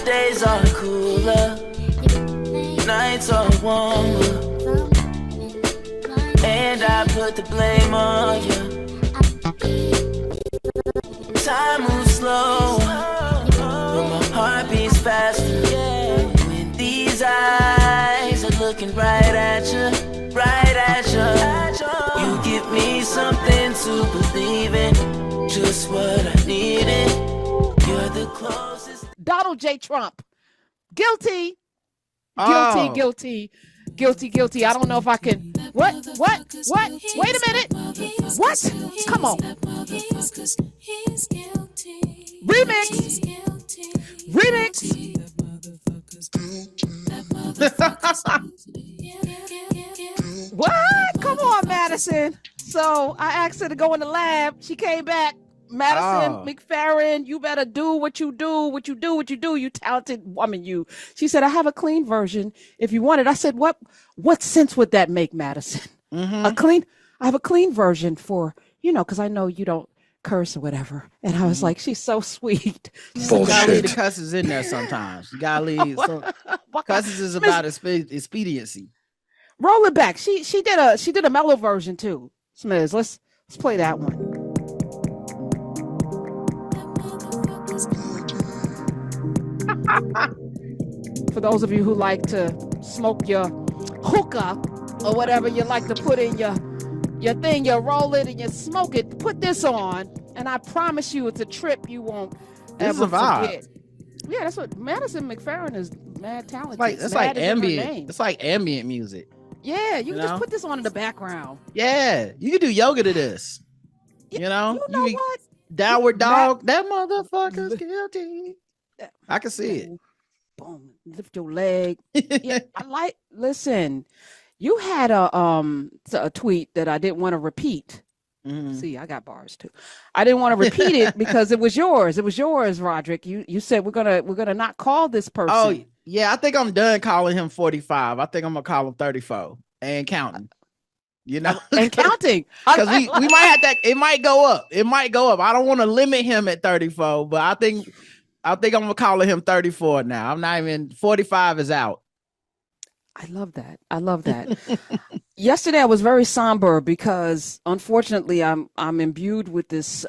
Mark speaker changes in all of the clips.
Speaker 1: days are cooler, nights are warmer, and I put the blame on you. Time moves slow, but my heart beats faster. When these eyes are looking right at you, you give me something to believe in, just what I needed. You're the closest.
Speaker 2: Donald J. Trump, guilty, guilty. I don't know if I can. What? Wait a minute. What? Come on. Remix. What? Come on, Madison. So I asked her to go in the lab. She came back. Madison McFerrin, you better do what you do. You talented woman, She said, I have a clean version if you want it. I said, what sense would that make, Madison? I have a clean version for, because I know you don't curse or whatever. And I was like, she's so sweet.
Speaker 3: You gotta leave the cusses in there sometimes. You gotta leave. Cusses is about expediency.
Speaker 2: Roll it back. She did a mellow version too. Smiz, let's play that one. For those of you who like to smoke your hookah or whatever you like to put in your thing, you roll it and you smoke it, put this on, and I promise you it's a trip you won't ever forget. Yeah, that's what Madison McFerrin is. Mad talented.
Speaker 3: It's like ambient. It's like ambient music.
Speaker 2: Yeah, you can just put this on in the background.
Speaker 3: Yeah, you can do yoga to this. You know what? Downward dog. That motherfucker's guilty. I can see it.
Speaker 2: Boom, lift your leg. Yeah, listen, you had a tweet that I didn't want to repeat. See, I got bars too. I didn't want to repeat it because it was yours. It was yours, Roderick. You said we're gonna not call this person.
Speaker 3: Oh yeah, I think I'm done calling him 45. I think I'm gonna call him 34 and counting.
Speaker 2: And counting
Speaker 3: because we might have that. It might go up. I don't want to limit him at 34, but I think I'm gonna call him 34 now. I'm not even 45 is out.
Speaker 2: I love that. Yesterday I was very somber because unfortunately I'm imbued with this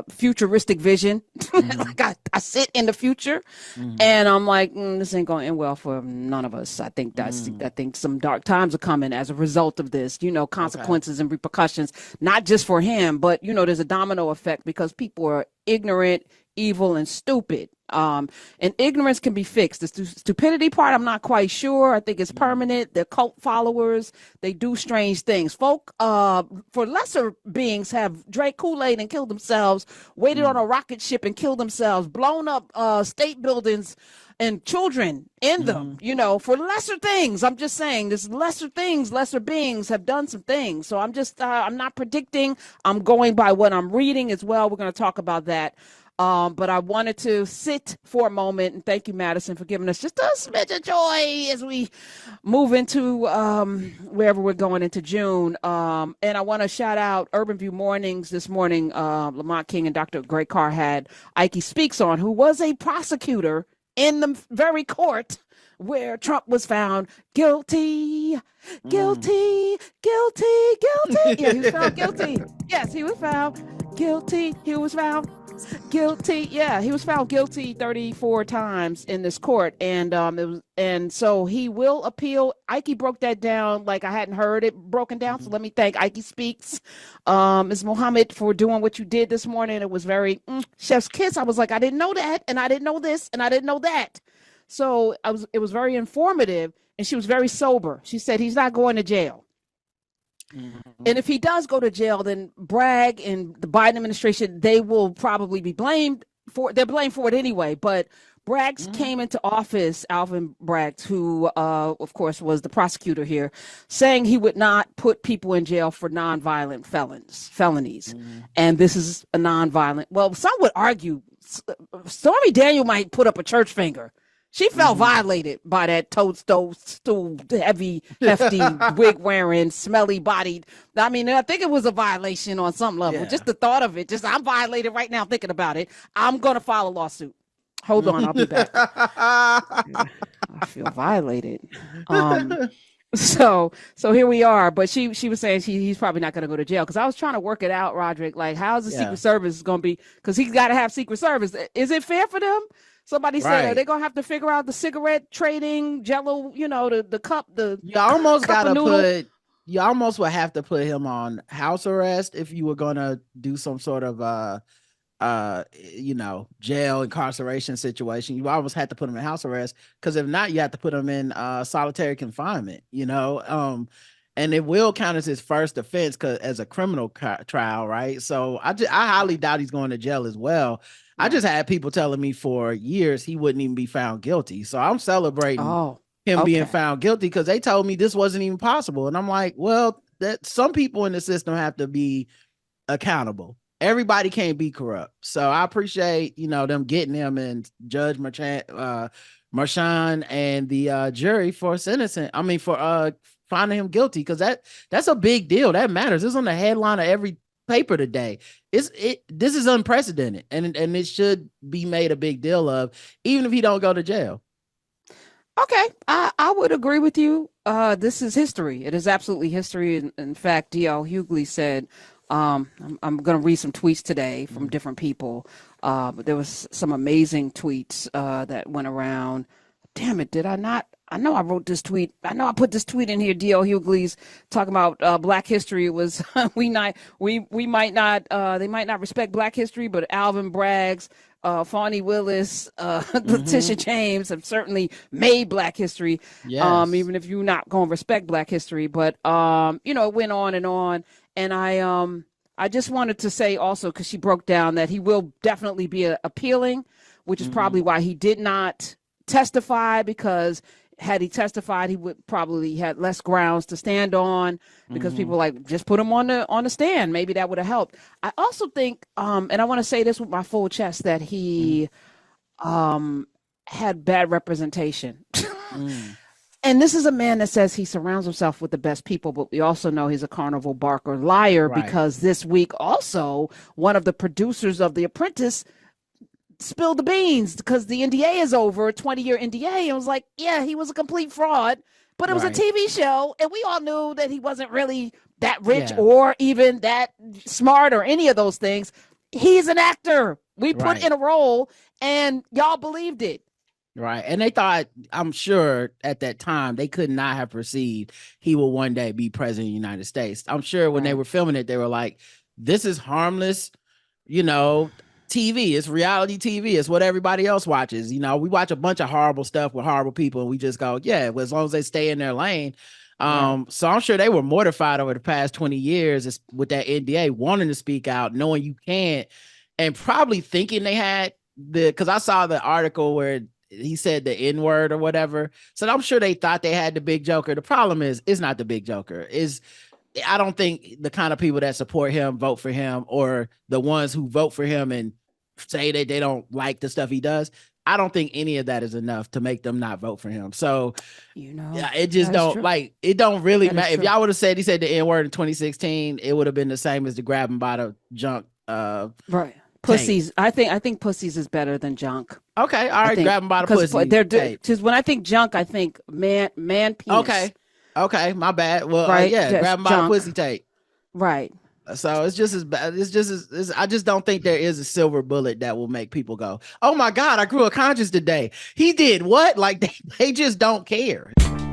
Speaker 2: futuristic vision. Like I sit in the future and I'm like, this ain't gonna end well for none of us. I think I think some dark times are coming as a result of this, consequences and repercussions, not just for him, but there's a domino effect because people are ignorant, evil, and stupid. And ignorance can be fixed. The stupidity part, I'm not quite sure. I think it's permanent. They're cult followers. They do strange things. Folk, for lesser beings, have drank Kool-Aid and killed themselves, waited on a rocket ship and killed themselves, blown up state buildings and children in them, for lesser things. I'm just saying there's lesser things, lesser beings have done some things. So I'm just, I'm not predicting. I'm going by what I'm reading as well. We're going to talk about that. But I wanted to sit for a moment and thank you, Madison, for giving us just a smidge of joy as we move into wherever we're going into June. And I want to shout out Urban View Mornings this morning. Lamont King and Dr. Greg Carr had Ike Speaks on, who was a prosecutor in the very court where Trump was found guilty. Yeah, he was found guilty. Yes, he was found guilty. He was found guilty. Yeah, he was found guilty 34 times in this court, and so he will appeal. Ike broke that down like I hadn't heard it broken down. So let me thank Ike Speaks, Ms. Mohammed, for doing what you did this morning. It was very chef's kiss. I was like, I didn't know that, and I didn't know this, and I didn't know that. So it was very informative, and she was very sober. She said he's not going to jail. And if he does go to jail, then Bragg and the Biden administration, they will probably be blamed for it anyway. But Bragg came into office, Alvin Bragg, who, of course, was the prosecutor here, saying he would not put people in jail for nonviolent felonies. And this is a nonviolent. Well, some would argue Stormy Daniel might put up a church finger. She felt violated by that toadstool, heavy, hefty, wig-wearing, smelly-bodied. I mean, I think it was a violation on some level. Yeah. Just the thought of it. I'm violated right now thinking about it. I'm going to file a lawsuit. Hold on, I'll be back. I feel violated. So here we are. But she was saying he's probably not going to go to jail, because I was trying to work it out, Roderick. Like, how's the Secret Service going to be? Because he's got to have Secret Service. Is it fair for them? Somebody said, are they going to have to figure out the cigarette trading, Jello, the cup,
Speaker 3: you almost got to put, you almost would have to put him on house arrest if you were going to do some sort of, jail incarceration situation. You almost had to put him in house arrest, because if not, you have to put him in solitary confinement, and it will count as his first offense as a criminal trial, right? So I highly doubt he's going to jail as well. I just had people telling me for years he wouldn't even be found guilty. So I'm celebrating him being found guilty, because they told me this wasn't even possible. And I'm like, well, that some people in the system have to be accountable. Everybody can't be corrupt. So I appreciate, them getting him and Judge Marchand and the jury for sentencing. I mean, for finding him guilty, because that's a big deal. That matters. It's on the headline of every paper today. This is unprecedented, and it should be made a big deal of, even if he don't go to jail.
Speaker 2: Okay, I would agree with you. This is history. It is absolutely history. In fact, D.L. Hughley said, I'm going to read some tweets today from different people. But there was some amazing tweets that went around. Damn it, did I not? I know I wrote this tweet. I know I put this tweet in here. D.L. Hughley's talking about Black history. It was we might not they might not respect Black history, but Alvin Bragg's, Fawny Willis, Letitia James have certainly made Black history. Yes. Even if you're not going to respect Black history, but it went on and on. And I just wanted to say also, because she broke down that he will definitely be appealing, which is probably why he did not testify, because had he testified, he would probably had less grounds to stand on, because people like, just put him on the stand. Maybe that would have helped. I also think, and I want to say this with my full chest, that he had bad representation. And this is a man that says he surrounds himself with the best people, but we also know he's a carnival barker liar, because this week also one of the producers of The Apprentice spilled the beans, because the NDA is over, a 20-year NDA, and was like, yeah, he was a complete fraud, but it was a TV show, and we all knew that he wasn't really that rich or even that smart or any of those things. He's an actor. We put in a role, and y'all believed it.
Speaker 3: Right. And they thought, I'm sure at that time, they could not have perceived he will one day be president of the United States. I'm sure when they were filming it, they were like, this is harmless, TV. It's reality TV. It's what everybody else watches. We watch a bunch of horrible stuff with horrible people, and we just go, yeah, well, as long as they stay in their lane. So I'm sure they were mortified over the past 20 years with that NDA, wanting to speak out, knowing you can't, and probably thinking they had because I saw the article where he said the N-word or whatever. So I'm sure they thought they had the big joker. The problem is, it's not the big joker. I don't think the kind of people that support him vote for him, or the ones who vote for him and say that they don't like the stuff he does. I don't think any of that is enough to make them not vote for him. So, it just don't it don't really matter. If y'all would have said he said the N-word in 2016, it would have been the same as the grab him by the junk.
Speaker 2: Pussies. I think pussies is better than junk.
Speaker 3: Okay. All right. Grab him by the pussy.
Speaker 2: Because when I think junk, I think man penis.
Speaker 3: Okay. My bad. Well, grab him by the pussy tape.
Speaker 2: Right.
Speaker 3: So it's just as bad. I just don't think there is a silver bullet that will make people go, oh my God, I grew a conscience today. He did what? Like they just don't care.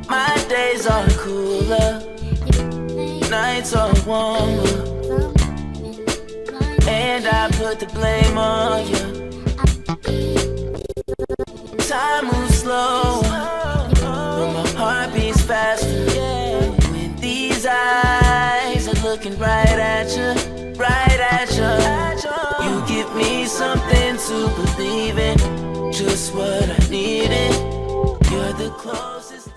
Speaker 1: My days are cooler, nights are warmer, and I put the blame on you. Time moves slow, but my heart beats faster. When these eyes are looking right at you, you give me something to believe in, just what I needed. You're the closest.